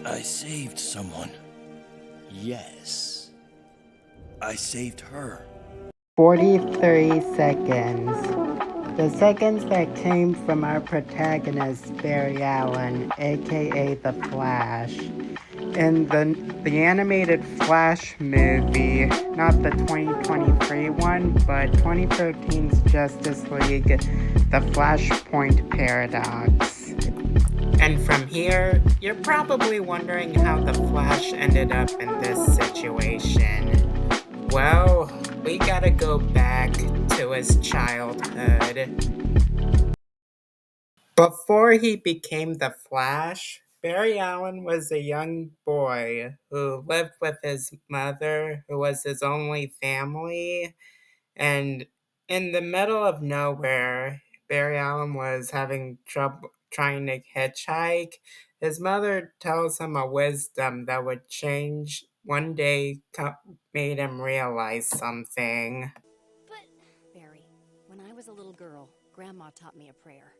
I saved someone. Yes. I saved her. 43 seconds. The seconds that came from our protagonist, Barry Allen, aka The Flash. In the animated Flash movie, not the 2023 one, but 2013's Justice League, the Flashpoint Paradox. And from here, you're probably wondering how the Flash ended up in this situation. Well, we gotta go back to his childhood. Before he became the Flash, Barry Allen was a young boy who lived with his mother, who was his only family. And in the middle of nowhere, Barry Allen was having trouble trying to hitchhike. His mother tells him a wisdom that would change one day, made him realize something. But, Barry, when I was a little girl, Grandma taught me a prayer.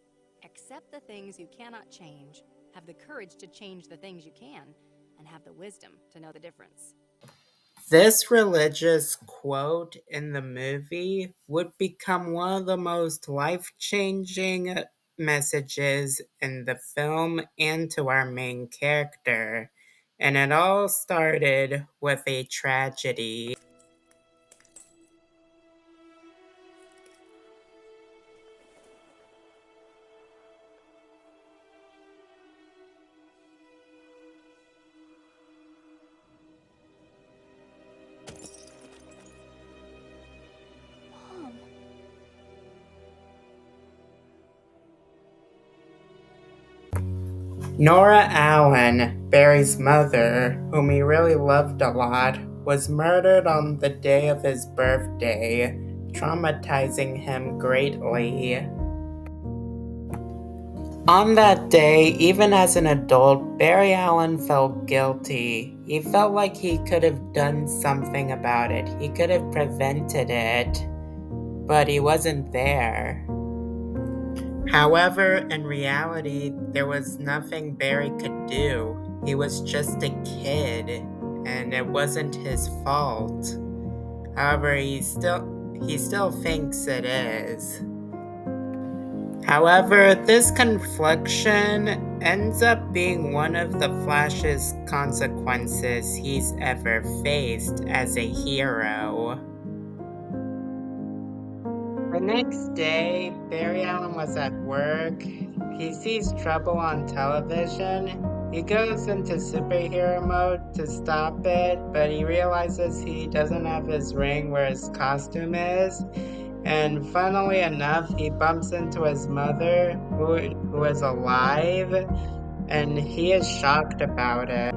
Accept the things you cannot change, have the courage to change the things you can, and have the wisdom to know the difference. This religious quote in the movie would become one of the most life-changing messages in the film and to our main character. And it all started with a tragedy. Mom. Nora Allen, Barry's mother, whom he really loved a lot, was murdered on the day of his birthday, traumatizing him greatly. On that day, even as an adult, Barry Allen felt guilty. He felt like he could have done something about it. He could have prevented it, but he wasn't there. However, in reality, there was nothing Barry could do. He was just a kid, and it wasn't his fault. However, he still thinks it is. However, this confliction ends up being one of the Flash's consequences he's ever faced as a hero. The next day, Barry Allen was at work. He sees trouble on television. He goes into superhero mode to stop it, but he realizes he doesn't have his ring where his costume is. And funnily enough, he bumps into his mother, who is alive, and he is shocked about it.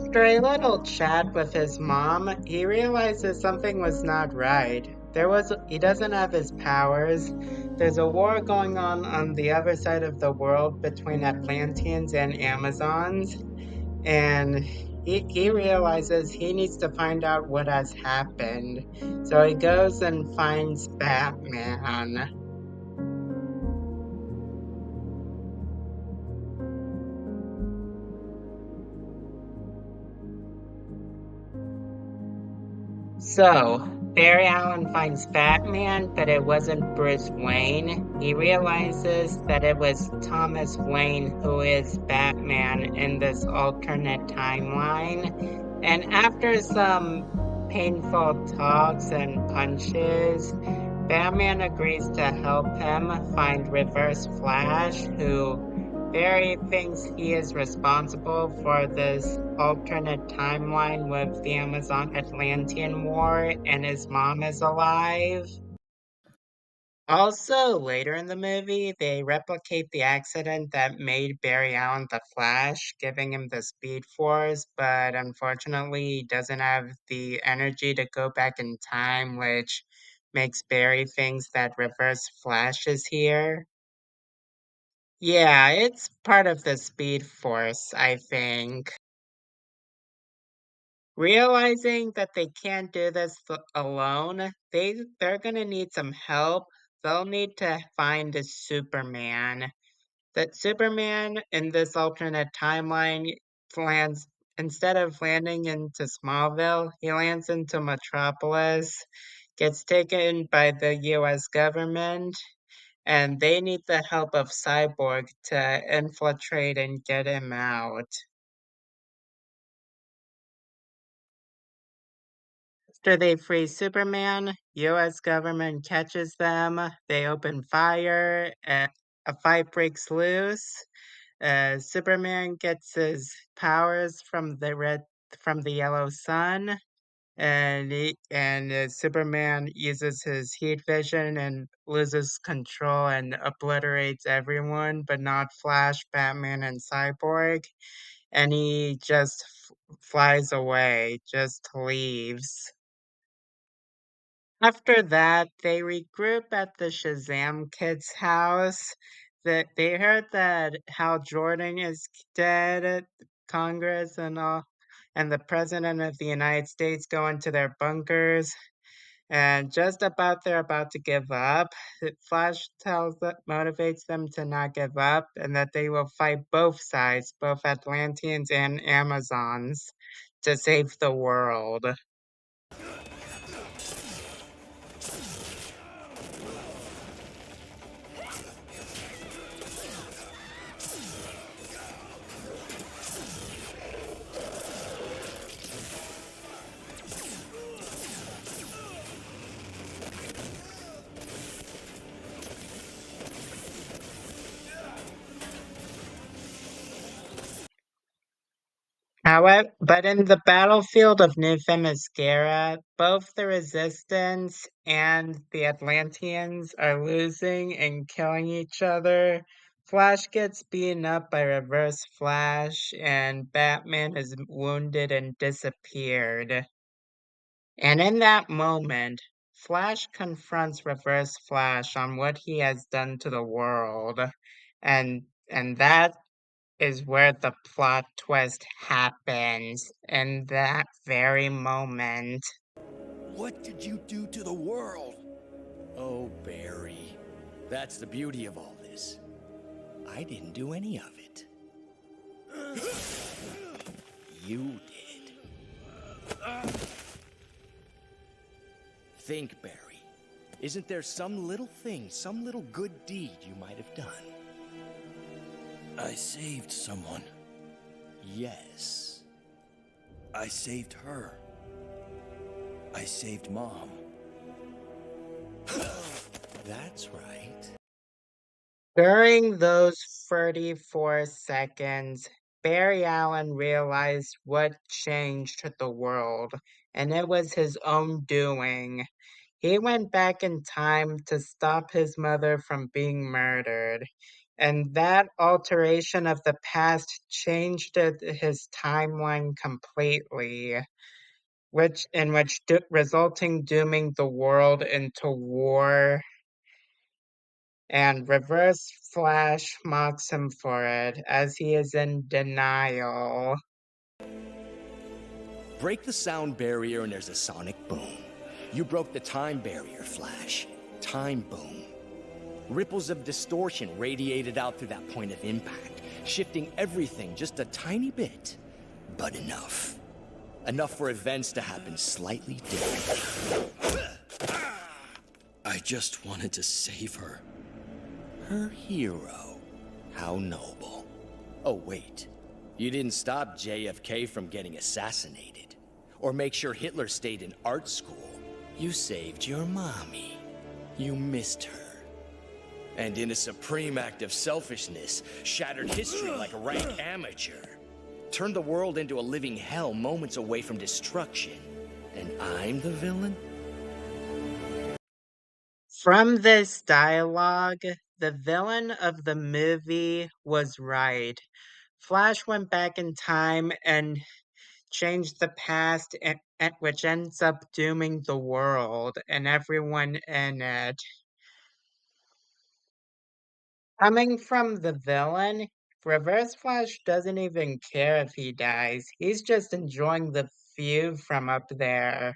After a little chat with his mom, he realizes something was not right. He doesn't have his powers. There's a war going on the other side of the world between Atlanteans and Amazons, and he realizes he needs to find out what has happened. So he goes and finds Batman. So, Barry Allen finds Batman, but it wasn't Bruce Wayne. He realizes that it was Thomas Wayne who is Batman in this alternate timeline. And after some painful talks and punches, Batman agrees to help him find Reverse Flash, who Barry thinks he is responsible for this alternate timeline with the Amazon Atlantean War and his mom is alive. Also, later in the movie, they replicate the accident that made Barry Allen the Flash, giving him the Speed Force, but unfortunately, he doesn't have the energy to go back in time, which makes Barry thinks that Reverse Flash is here. Yeah, it's part of the Speed Force, I think. Realizing that they can't do this alone, they're gonna need some help. They'll need to find a Superman. That Superman in this alternate timeline lands, instead of landing into Smallville, he lands into Metropolis, gets taken by the US government, and they need the help of Cyborg to infiltrate and get him out. After they free Superman, US government catches them, they open fire, a fight breaks loose. Superman gets his powers from the yellow sun, and Superman uses his heat vision and loses control and obliterates everyone, but not Flash, Batman, and Cyborg. And he just flies away, just leaves. After that, they regroup at the Shazam kid's house. They heard that Hal Jordan is dead, Congress and all, and the President of the United States go into their bunkers. And just about they're about to give up, Flash motivates them to not give up, and that they will fight both sides, both Atlanteans and Amazons, to save the world. However, but in the battlefield of New Themyscira, both the Resistance and the Atlanteans are losing and killing each other. Flash gets beaten up by Reverse Flash, and Batman is wounded and disappeared. And in that moment, Flash confronts Reverse Flash on what he has done to the world, and that is where the plot twist happens in that very moment. What did you do to the world? Oh, Barry. That's the beauty of all this. I didn't do any of it. You did. Think, Barry. Isn't there some little thing, some little good deed you might have done? I saved someone. Yes. I saved her. I saved Mom. That's right. During those 34 seconds, Barry Allen realized what changed the world, and it was his own doing. He went back in time to stop his mother from being murdered, and that alteration of the past changed his timeline completely, resulting dooming the world into war. And Reverse Flash mocks him for it, as he is in denial. Break the sound barrier and there's a sonic boom. You broke the time barrier, Flash. Time boom. Ripples of distortion radiated out through that point of impact, shifting everything just a tiny bit. But enough. Enough for events to happen slightly differently. I just wanted to save her. Her hero. How noble. Oh, wait. You didn't stop JFK from getting assassinated. Or make sure Hitler stayed in art school. You saved your mommy. You missed her. And in a supreme act of selfishness, shattered history like a rank amateur. Turned the world into a living hell moments away from destruction. And I'm the villain? From this dialogue, the villain of the movie was right. Flash went back in time and changed the past, which ends up dooming the world and everyone in it. Coming from the villain, Reverse Flash doesn't even care if he dies. He's just enjoying the view from up there.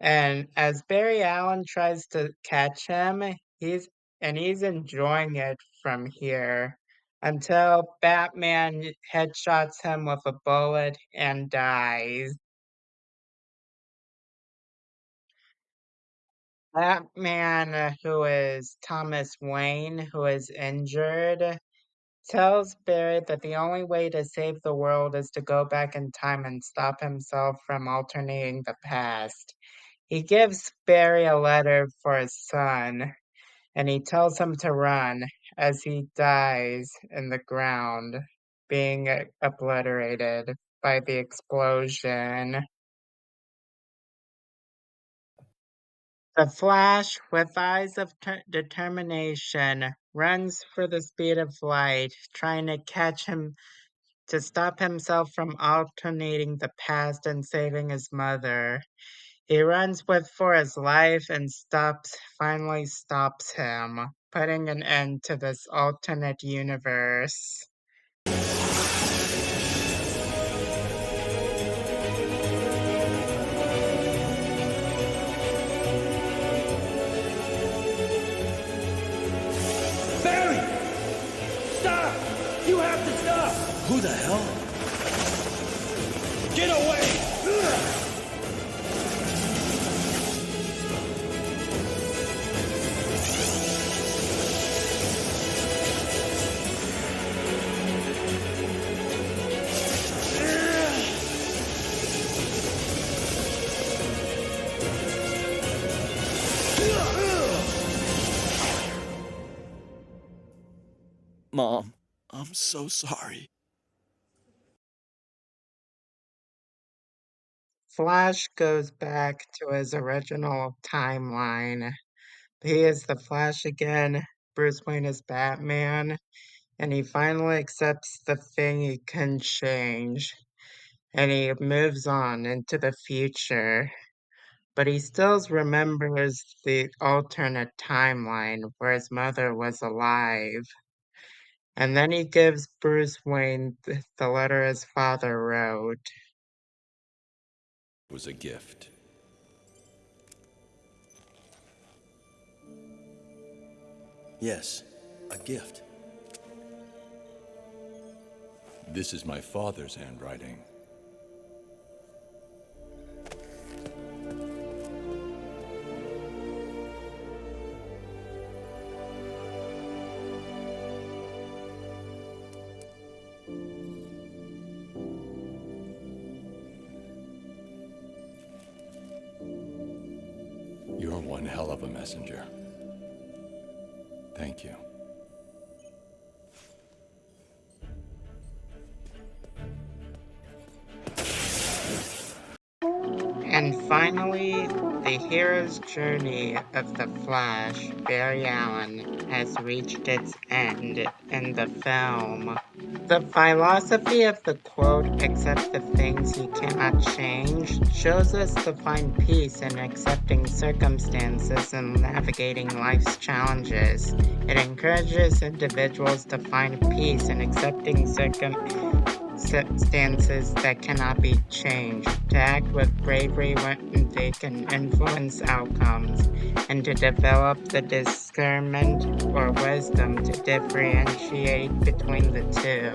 And as Barry Allen tries to catch him, he's enjoying it from here. until Batman headshots him with a bullet and dies. Batman, who is Thomas Wayne, who is injured, tells Barry that the only way to save the world is to go back in time and stop himself from alternating the past. He gives Barry a letter for his son, and he tells him to run as he dies in the ground, being obliterated by the explosion. The Flash, with eyes of determination, runs for the speed of light, trying to catch him to stop himself from alternating the past and saving his mother. He runs for his life and finally stops him, putting an end to this alternate universe. Barry! Stop! You have to stop! Who the hell? Get away! Mom, I'm so sorry. Flash goes back to his original timeline. He is the Flash again. Bruce Wayne is Batman, and he finally accepts the thing he can change, and he moves on into the future. But he still remembers the alternate timeline where his mother was alive. And then he gives Bruce Wayne the letter his father wrote. Was a gift. Yes, a gift. This is my father's handwriting. You're one hell of a messenger. Thank you. And finally, the hero's journey of the Flash, Barry Allen, has reached its end in the film. The philosophy of the quote, accept the things you cannot change, shows us to find peace in accepting circumstances and navigating life's challenges. It encourages individuals to find peace in accepting circumstances that cannot be changed, to act with bravery when they can influence outcomes, and to develop the discernment or wisdom to differentiate between the two.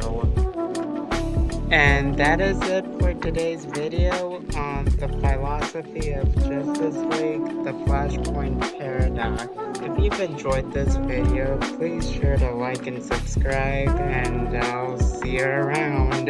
And that is it for today's video on the philosophy of Justice League, the Flashpoint Paradox. If you've enjoyed this video, please sure to like and subscribe, and I'll see you around.